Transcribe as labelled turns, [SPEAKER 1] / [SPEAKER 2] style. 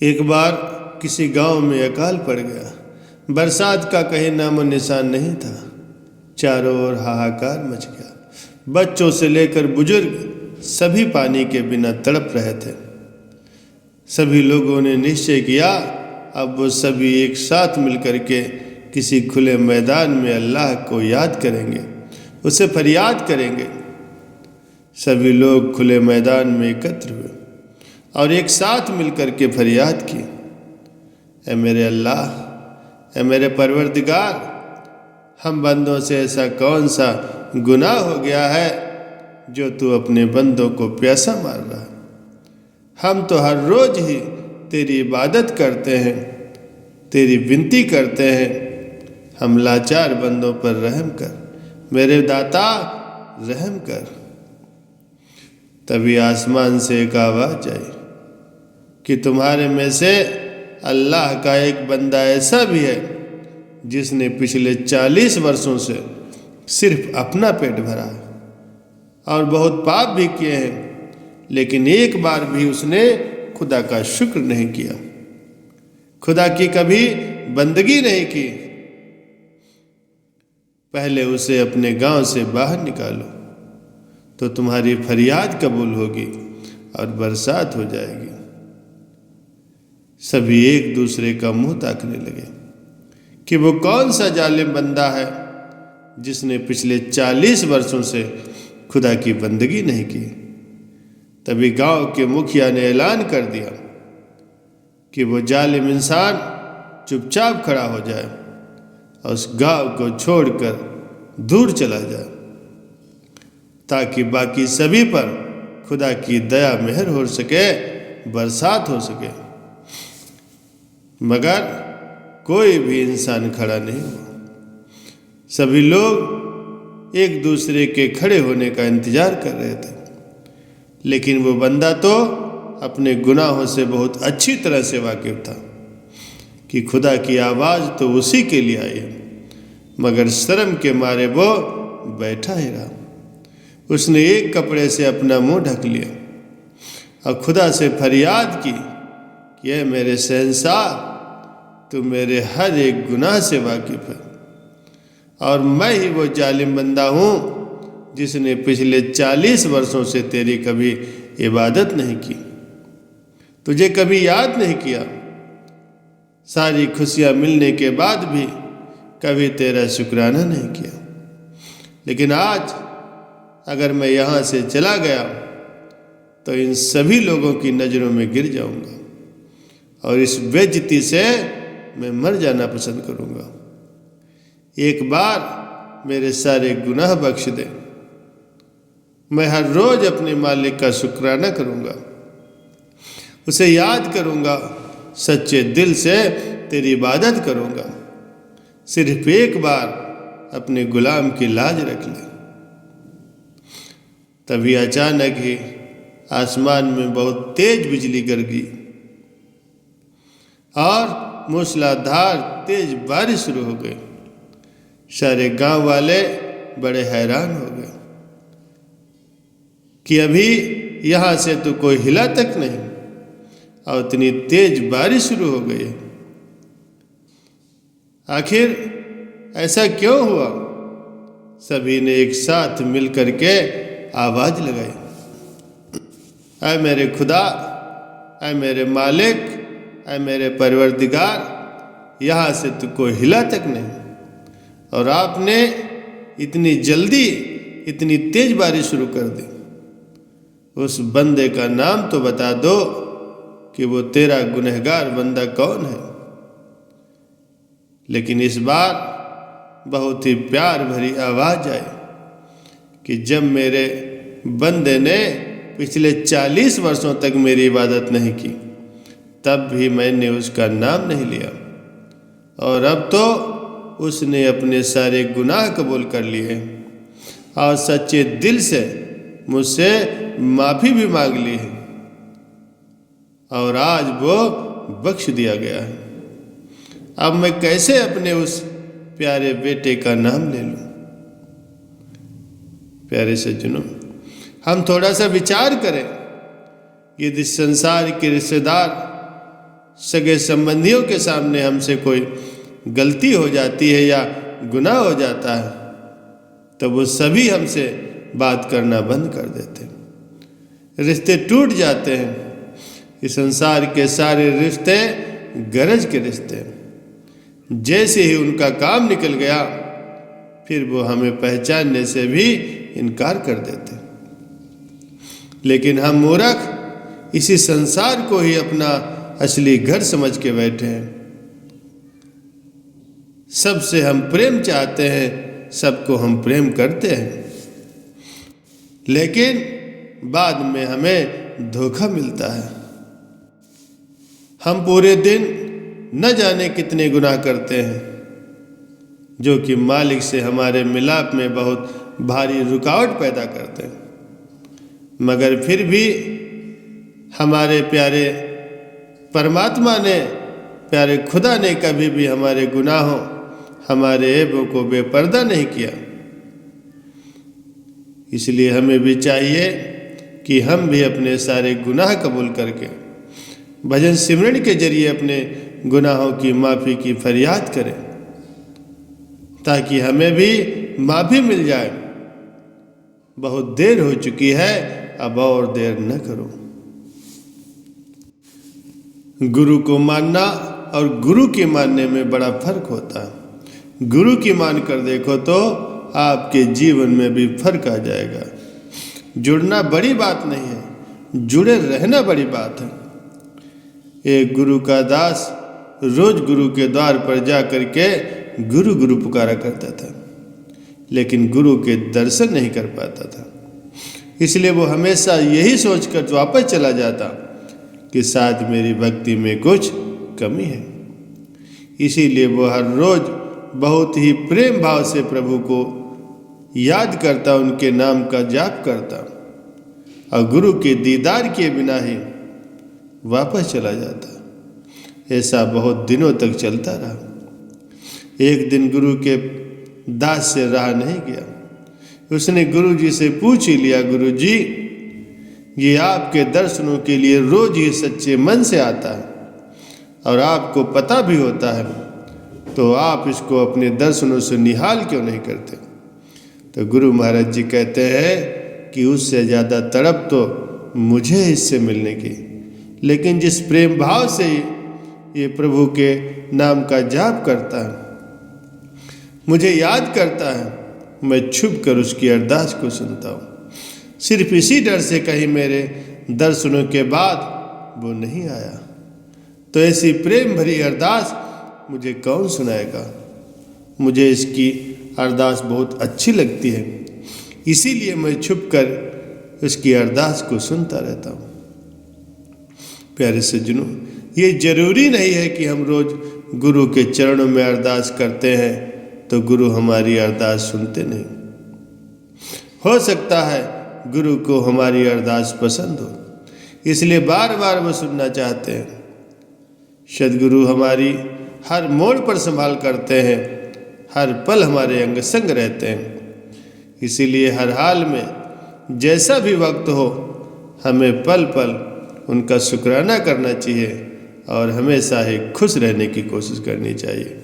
[SPEAKER 1] एक बार किसी गांव में अकाल पड़ गया। बरसात का कहीं नामो निशान नहीं था। चारों ओर हाहाकार मच गया। बच्चों से लेकर बुजुर्ग सभी पानी के बिना तड़प रहे थे। सभी लोगों ने निश्चय किया अब वो सभी एक साथ मिलकर के किसी खुले मैदान में अल्लाह को याद करेंगे, उसे फरियाद करेंगे। सभी लोग खुले मैदान में एकत्र हुए और एक साथ मिलकर के फरियाद की, ऐ मेरे अल्लाह, ऐ मेरे परवरदिगार, हम बंदों से ऐसा कौन सा गुनाह हो गया है जो तू अपने बंदों को प्यासा मार रहा है। हम तो हर रोज ही तेरी इबादत करते हैं, तेरी विनती करते हैं, हम लाचार बंदों पर रहम कर, मेरे दाता रहम कर। तभी आसमान से एक आवाज़ आई कि तुम्हारे में से अल्लाह का एक बंदा ऐसा भी है जिसने पिछले 40 वर्षों से सिर्फ अपना पेट भरा है और बहुत पाप भी किए हैं, लेकिन एक बार भी उसने खुदा का शुक्र नहीं किया, खुदा की कभी बंदगी नहीं की। पहले उसे अपने गांव से बाहर निकालो तो तुम्हारी फरियाद कबूल होगी और बरसात हो जाएगी। सभी एक दूसरे का मुंह ताकने लगे कि वो कौन सा जालिम बंदा है जिसने पिछले 40 वर्षों से खुदा की बंदगी नहीं की। तभी गांव के मुखिया ने ऐलान कर दिया कि वो जालिम इंसान चुपचाप खड़ा हो जाए और उस गांव को छोड़कर दूर चला जाए, ताकि बाकी सभी पर खुदा की दया मेहर हो सके, बरसात हो सके। मगर कोई भी इंसान खड़ा नहीं हुआ। सभी लोग एक दूसरे के खड़े होने का इंतजार कर रहे थे, लेकिन वो बंदा तो अपने गुनाहों से बहुत अच्छी तरह से वाकिफ था कि खुदा की आवाज़ तो उसी के लिए आई है, मगर शर्म के मारे वो बैठा ही रहा। उसने एक कपड़े से अपना मुंह ढक लिया और खुदा से फरियाद की कि ऐ मेरे शहंशाह, तू मेरे हर एक गुनाह से वाकिफ है और मैं ही वो जालिम बंदा हूँ जिसने पिछले 40 वर्षों से तेरी कभी इबादत नहीं की, तुझे कभी याद नहीं किया। सारी खुशियाँ मिलने के बाद भी कभी तेरा शुक्राना नहीं किया। लेकिन आज अगर मैं यहाँ से चला गया तो इन सभी लोगों की नज़रों में गिर जाऊँगा और इस बेइज्जती से मैं मर जाना पसंद करूँगा। एक बार मेरे सारे गुनाह बख्श दे, मैं हर रोज़ अपने मालिक का शुक्राना करूँगा, उसे याद करूँगा, सच्चे दिल से तेरी इबादत करूँगा। सिर्फ एक बार अपने गुलाम की लाज रख ले। तभी अचानक ही आसमान में बहुत तेज बिजली गरजी और मूसलाधार तेज बारिश शुरू हो गई। सारे गांव वाले बड़े हैरान हो गए कि अभी यहाँ से तो कोई हिला तक नहीं और इतनी तेज बारिश शुरू हो गई। आखिर ऐसा क्यों हुआ? सभी ने एक साथ मिलकर के आवाज लगाई, ऐ मेरे खुदा, ऐ मेरे मालिक, ऐ मेरे परवरदिगार, यहाँ से तो कोई हिला तक नहीं और आपने इतनी जल्दी इतनी तेज बारिश शुरू कर दी। उस बंदे का नाम तो बता दो कि वो तेरा गुनहगार बंदा कौन है। लेकिन इस बार बहुत ही प्यार भरी आवाज़ आई कि जब मेरे बंदे ने पिछले 40 वर्षों तक मेरी इबादत नहीं की, तब भी मैंने उसका नाम नहीं लिया और अब तो उसने अपने सारे गुनाह कबूल कर लिए और सच्चे दिल से मुझसे माफ़ी भी मांग ली है और आज वो बख्श दिया गया है। अब मैं कैसे अपने उस प्यारे बेटे का नाम ले लूं? प्यारे सज्जनों, हम थोड़ा सा विचार करें। यदि संसार के रिश्तेदार सगे संबंधियों के सामने हमसे कोई गलती हो जाती है या गुनाह हो जाता है तो वो सभी हमसे बात करना बंद कर देते हैं, रिश्ते टूट जाते हैं। इस संसार के सारे रिश्ते गरज के रिश्ते हैं, जैसे ही उनका काम निकल गया फिर वो हमें पहचानने से भी इनकार कर देते। लेकिन हम मूर्ख इसी संसार को ही अपना असली घर समझ के बैठे हैं। सबसे हम प्रेम चाहते हैं, सबको हम प्रेम करते हैं, लेकिन बाद में हमें धोखा मिलता है। हम पूरे दिन न जाने कितने गुनाह करते हैं जो कि मालिक से हमारे मिलाप में बहुत भारी रुकावट पैदा करते हैं, मगर फिर भी हमारे प्यारे परमात्मा ने, प्यारे खुदा ने कभी भी हमारे गुनाहों, हमारे ऐबों को बेपर्दा नहीं किया। इसलिए हमें भी चाहिए कि हम भी अपने सारे गुनाह कबूल करके भजन सिमरन के जरिए अपने गुनाहों की माफ़ी की फरियाद करें, ताकि हमें भी माफ़ी मिल जाए। बहुत देर हो चुकी है, अब और देर न करो। गुरु को मानना और गुरु के मानने में बड़ा फर्क होता है। गुरु की मान कर देखो तो आपके जीवन में भी फर्क आ जाएगा। जुड़ना बड़ी बात नहीं है, जुड़े रहना बड़ी बात है। एक गुरु का दास रोज गुरु के द्वार पर जा कर के गुरु गुरु पुकारा करता था, लेकिन गुरु के दर्शन नहीं कर पाता था। इसलिए वो हमेशा यही सोचकर वापस चला जाता कि शायद मेरी भक्ति में कुछ कमी है। इसीलिए वो हर रोज बहुत ही प्रेम भाव से प्रभु को याद करता, उनके नाम का जाप करता और गुरु के दीदार किए बिना ही वापस चला जाता। ऐसा बहुत दिनों तक चलता रहा। एक दिन गुरु के दास से रहा नहीं गया। उसने गुरु जी से पूछ ही लिया, गुरु जी ये आपके दर्शनों के लिए रोज ही सच्चे मन से आता है और आपको पता भी होता है, तो आप इसको अपने दर्शनों से निहाल क्यों नहीं करते? तो गुरु महाराज जी कहते हैं कि उससे ज़्यादा तड़प तो मुझे इससे मिलने की, लेकिन जिस प्रेम भाव से ये प्रभु के नाम का जाप करता है, मुझे याद करता है, मैं छुप कर उसकी अरदास को सुनता हूँ। सिर्फ इसी डर से कहीं मेरे दर्शनों के बाद वो नहीं आया, तो ऐसी प्रेम भरी अरदास मुझे कौन सुनाएगा? मुझे इसकी अरदास बहुत अच्छी लगती है, इसीलिए मैं छुप कर उसकी अरदास को सुनता रहता हूँ। प्यारे सज्जनों, ये जरूरी नहीं है कि हम रोज गुरु के चरणों में अरदास करते हैं तो गुरु हमारी अरदास सुनते नहीं। हो सकता है गुरु को हमारी अरदास पसंद हो, इसलिए बार बार वो सुनना चाहते हैं। सद्गुरु हमारी हर मोड़ पर संभाल करते हैं, हर पल हमारे अंग संग रहते हैं। इसीलिए हर हाल में जैसा भी वक्त हो, हमें पल पल उनका शुक्राना करना चाहिए और हमेशा ही खुश रहने की कोशिश करनी चाहिए।